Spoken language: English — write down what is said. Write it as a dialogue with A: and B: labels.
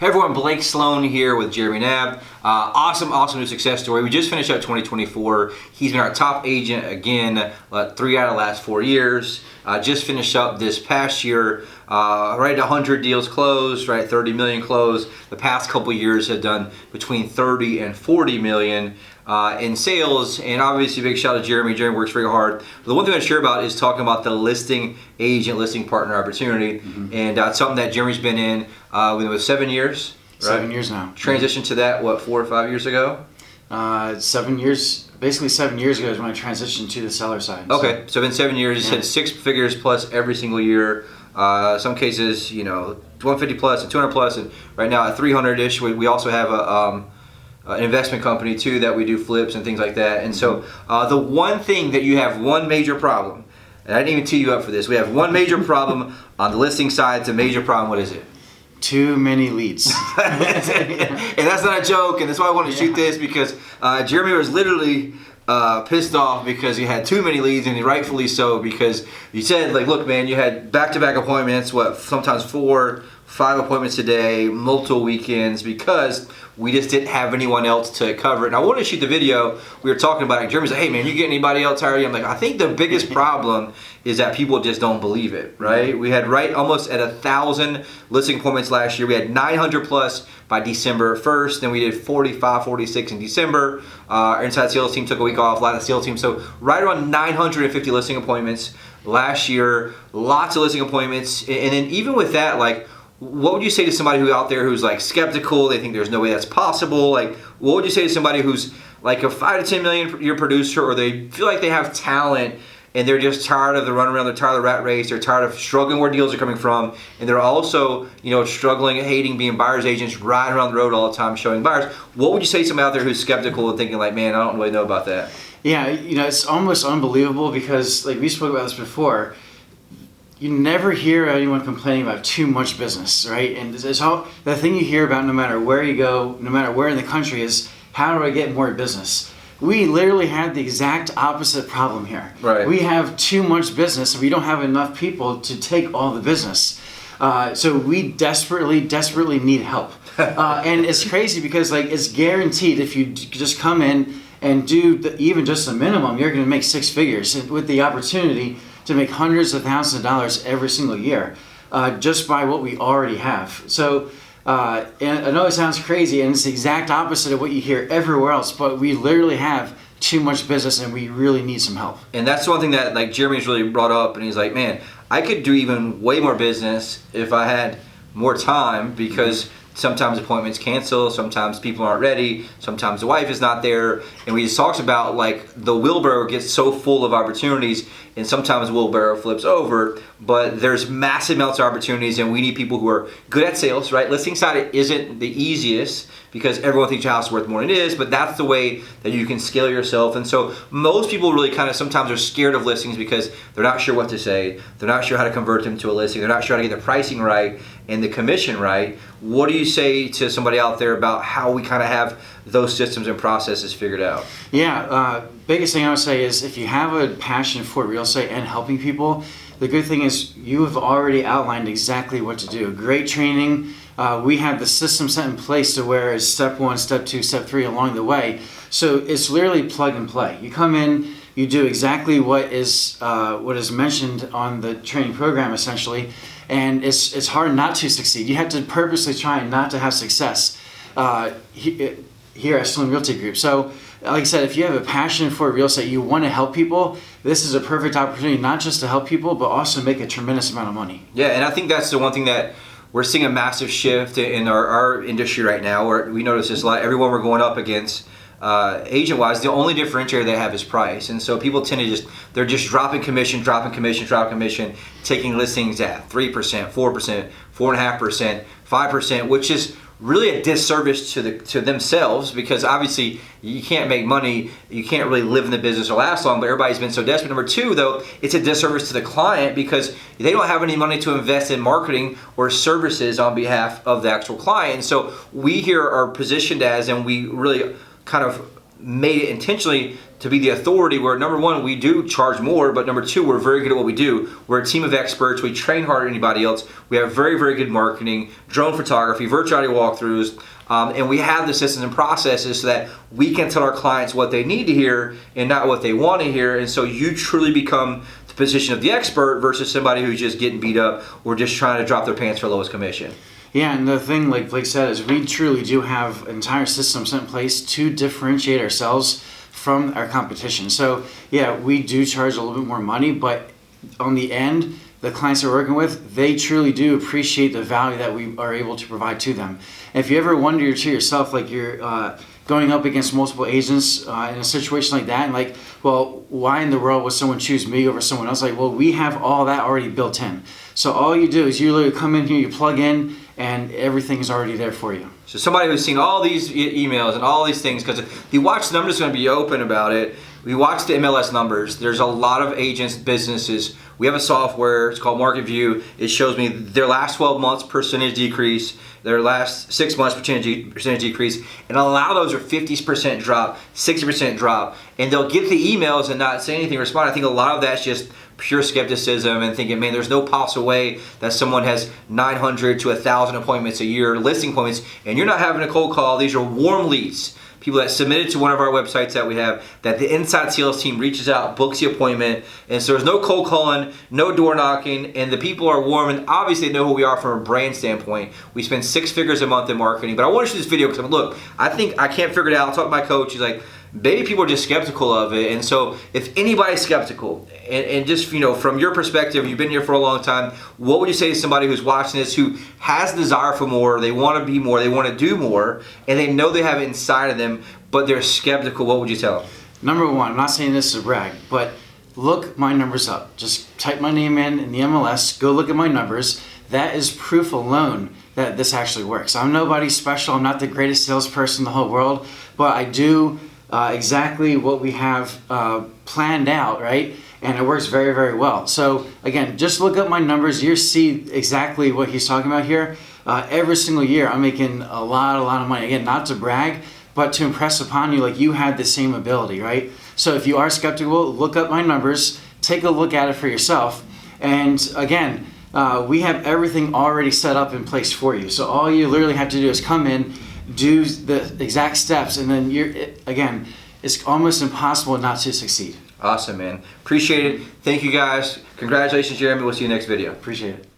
A: Hey everyone, Blake Sloan here with Jeremy Knab. Awesome new success story. We just finished out 2024. He's been our top agent again, 3 out of the last 4 years. Just finished up this past year, right at 100 deals closed, right, 30 million closed. The past couple years have done between 30 and 40 million in sales, and obviously big shout out to Jeremy. Jeremy works very hard. The one thing I share about is talking about the listing agent, listing partner opportunity, and it's something that Jeremy's been in with 7 years. Right?
B: 7 years now.
A: Transitioned to that, what, 4 or 5 years ago?
B: 7 years, basically 7 years ago is when I transitioned to the seller side.
A: Okay, so in 7 years, you said 6 figures plus every single year. Some cases, 150 plus and 200 plus, and right now at 300-ish. We also have an investment company too that we do flips and things like that. And so the one thing that you have one major problem, and I didn't even tee you up for this, we have one major problem on the listing side. It's a major problem. What is it?
B: Too many leads.
A: And that's not a joke, and that's why I want to shoot this, because Jeremy was literally pissed off because he had too many leads, and rightfully so, because you said, like, look man, you had back-to-back appointments, sometimes 4, 5 appointments a day, multiple weekends, because we just didn't have anyone else to cover it. And I wanted to shoot the video. We were talking about it. Jeremy's like, hey man, you get anybody else hired? I'm like, I think the biggest problem is that people just don't believe it, right? We had almost at 1,000 listing appointments last year. We had 900 plus by December 1st. Then we did 45, 46 in December. Our inside sales team took a week off, a lot of the sales team. So right around 950 listing appointments last year, lots of listing appointments. And then even with that, like, what would you say to somebody who out there who's like skeptical, they think there's no way that's possible? Like, what would you say to somebody who's like a 5 to 10 million year producer, or they feel like they have talent and they're just tired of the runaround, they're tired of the rat race, they're tired of struggling where deals are coming from, and they're also, struggling and hating being buyer's agents, riding around the road all the time showing buyers? What would you say to somebody out there who's skeptical and thinking like, man, I don't really know about that?
B: Yeah, it's almost unbelievable because, like we spoke about this before, you never hear anyone complaining about too much business, right? And the thing you hear about no matter where you go, no matter where in the country, is how do I get more business? We literally had the exact opposite problem here.
A: Right.
B: We have too much business and we don't have enough people to take all the business. So we desperately need help. And it's crazy because it's guaranteed if you just come in and do even just the minimum, you're going to make 6 figures, and with the opportunity to make hundreds of thousands of dollars every single year, just by what we already have. So, and I know it sounds crazy, and it's the exact opposite of what you hear everywhere else, but we literally have too much business and we really need some help.
A: And that's the one thing that Jeremy's really brought up, and he's like, man, I could do even way more business if I had more time, because sometimes appointments cancel, sometimes people aren't ready, sometimes the wife is not there, and we just talked about the wheelbarrow gets so full of opportunities, and sometimes the wheelbarrow flips over, but there's massive amounts of opportunities, and we need people who are good at sales, right? Listing side isn't the easiest because everyone thinks your house is worth more than it is, but that's the way that you can scale yourself. And so most people really kind of sometimes are scared of listings because they're not sure what to say, they're not sure how to convert them to a listing, they're not sure how to get the pricing right and the commission right. What do you say to somebody out there about how we kind of have those systems and processes figured out?
B: Yeah, biggest thing I would say is if you have a passion for real estate and helping people, the good thing is you have already outlined exactly what to do. Great training. We have the system set in place to where it's step 1, step 2, step 3 along the way. So it's literally plug and play. You come in, you do exactly what is mentioned on the training program essentially, and it's hard not to succeed. You have to purposely try not to have success here at Sloan Realty Group. So like I said, if you have a passion for real estate, you want to help people, this is a perfect opportunity not just to help people, but also make a tremendous amount of money.
A: Yeah, and I think that's the one thing that we're seeing a massive shift in our industry right now, where we notice this a lot. Everyone we're going up against, agent-wise, the only differentiator they have is price. And so people tend to they're just dropping commission, taking listings at 3%, 4%, 4.5%, 5%, which is really a disservice to themselves, because obviously you can't make money, you can't really live in the business or last long, but everybody's been so desperate. Number 2, though, it's a disservice to the client because they don't have any money to invest in marketing or services on behalf of the actual client. And so we here are positioned as, and we really kind of made it intentionally to be the authority where, number one, we do charge more, but number two, we're very good at what we do. We're a team of experts. We train harder than anybody else. We have very, very good marketing, drone photography, virtual reality walkthroughs, and we have the systems and processes so that we can tell our clients what they need to hear and not what they want to hear. And so you truly become the position of the expert versus somebody who's just getting beat up or just trying to drop their pants for the lowest commission.
B: Yeah, and the thing, like Blake said, is we truly do have entire systems in place to differentiate ourselves from our competition. So yeah, we do charge a little bit more money, but on the end, the clients we're working with, they truly do appreciate the value that we are able to provide to them. And if you ever wonder to yourself, like you're going up against multiple agents in a situation like that, and like, well, why in the world would someone choose me over someone else? Like, well, we have all that already built in. So all you do is you literally come in here, you plug in, and everything is already there for you.
A: So somebody who's seen all these emails and all these things, because if you watch the numbers, going to be open about it. We watch the MLS numbers. There's a lot of agents, businesses. We have a software, it's called Market View. It shows me their last 12 months percentage decrease, their last 6 months percentage decrease, and a lot of those are 50% drop, 60% drop. And they'll get the emails and not say anything, respond. I think a lot of that's just pure skepticism and thinking, man, there's no possible way that someone has 900 to 1,000 appointments a year, listing appointments, and you're not having a cold call. These are warm leads. People that submitted to one of our websites that we have, that the inside sales team reaches out, books the appointment, and so there's no cold calling, no door knocking, and the people are warm, and obviously they know who we are from a brand standpoint. We spend 6 figures a month in marketing, but I want to shoot this video because, look, I think I can't figure it out. I'll talk to my coach. He's like, maybe people are just skeptical of it, and so if anybody's skeptical, and just, you know, from your perspective, you've been here for a long time, what would you say to somebody who's watching this who has desire for more, they want to be more, they want to do more, and they know they have it inside of them, but they're skeptical? What would you tell them?
B: Number one, I'm not saying this to brag, but look my numbers up. Just type my name in the MLS, go look at my numbers. That is proof alone that this actually works. I'm nobody special, I'm not the greatest salesperson in the whole world, but I do exactly what we have planned out, right? And it works very, very well. So again, just look up my numbers. You see exactly what he's talking about here. Every single year, I'm making a lot of money. Again, not to brag, but to impress upon you, like you had the same ability, right? So if you are skeptical, look up my numbers, take a look at it for yourself. And again, we have everything already set up in place for you. So all you literally have to do is come in, do the exact steps, and then again, it's almost impossible not to succeed.
A: Awesome, man. Appreciate it. Thank you, guys. Congratulations, Jeremy. We'll see you next video.
B: Appreciate it.